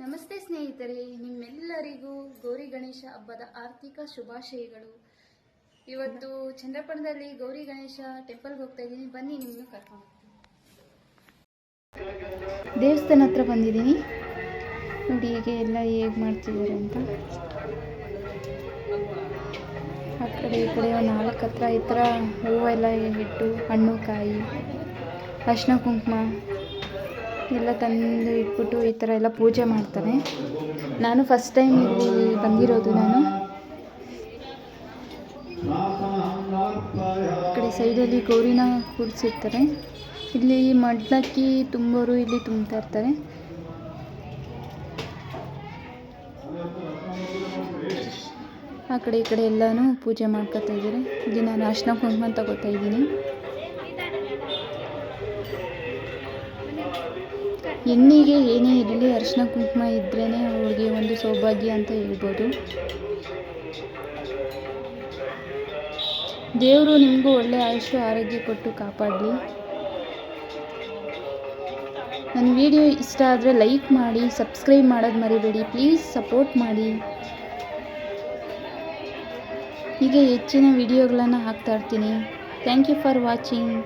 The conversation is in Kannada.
ನಮಸ್ತೆ ಸ್ನೇಹಿತರೆ, ನಿಮ್ಮೆಲ್ಲರಿಗೂ ಗೌರಿ ಗಣೇಶ ಹಬ್ಬದ ಆರ್ಥಿಕ ಶುಭಾಶಯಗಳು. ಇವತ್ತು ಚಂದ್ರಪಟ್ಟಣದಲ್ಲಿ ಗೌರಿ ಗಣೇಶ ಟೆಂಪಲ್ಗೆ ಹೋಗ್ತಾ ಇದ್ದೀನಿ. ಬನ್ನಿ, ನಿಮ್ಮನ್ನು ಕರ್ಕೊಂಡು ದೇವಸ್ಥಾನ ಹತ್ರ ಬಂದಿದ್ದೀನಿ. ನೋಡಿ ಹೀಗೆ ಎಲ್ಲ ಹೇಗೆ ಮಾಡ್ತಿದ್ದಾರೆ ಅಂತ. ಆ ಕಡೆ ಈ ಕಡೆ ಒಂದು 4 ಹತ್ರ ಈ ಥರ ಹೂವೆಲ್ಲ ಇಟ್ಟು ಹಣ್ಣು ಕಾಯಿ ಅರಿಶಿನ ಕುಂಕುಮ ಎಲ್ಲ ತಂದು ಇಟ್ಬಿಟ್ಟು ಈ ಥರ ಎಲ್ಲ ಪೂಜೆ ಮಾಡ್ತಾರೆ. ನಾನು ಫಸ್ಟ್ ಟೈಮ್ ಇಲ್ಲಿ ಬಂದಿರೋದು. ನಾನು ಈ ಕಡೆ ಸೈಡಲ್ಲಿ ಗೌರಿನ ಕೂರಿಸಿರ್ತಾರೆ. ಇಲ್ಲಿ ಮಡ್ಲಕ್ಕಿ ತುಂಬೋರು ಇಲ್ಲಿ ತುಂಬ್ತಾ ಇರ್ತಾರೆ. ಆ ಕಡೆ ಈ ಕಡೆ ಎಲ್ಲನೂ ಪೂಜೆ ಮಾಡ್ಕೊತಾ ಇದ್ದಾರೆ. ಇಲ್ಲಿ ನಾನು ಅರಿಶಿನ ಕುಂಕುಮ ತಗೋತಾ ಇದ್ದೀನಿ. ಹೆಣ್ಣಿಗೆ ಏನೇ ಇರಲಿ ಅರಿಶಿನ ಕುಂಕುಮ ಇದ್ರೇ ಅವಳಿಗೆ ಒಂದು ಸೌಭಾಗ್ಯ ಅಂತ ಹೇಳ್ಬೋದು. ದೇವರು ನಿಮಗೂ ಒಳ್ಳೆ ಆಯುಷ್ಯ ಆರೋಗ್ಯ ಕೊಟ್ಟು ಕಾಪಾಡಲಿ. ನನ್ನ ವಿಡಿಯೋ ಇಷ್ಟ ಆದರೆ ಲೈಕ್ ಮಾಡಿ, ಸಬ್ಸ್ಕ್ರೈಬ್ ಮಾಡೋದು ಮರಿಬೇಡಿ. ಪ್ಲೀಸ್ ಸಪೋರ್ಟ್ ಮಾಡಿ. ಹೀಗೆ ಹೆಚ್ಚಿನ ವಿಡಿಯೋಗಳನ್ನು ಹಾಕ್ತಾ ಇರ್ತೀನಿ. Thank you for watching.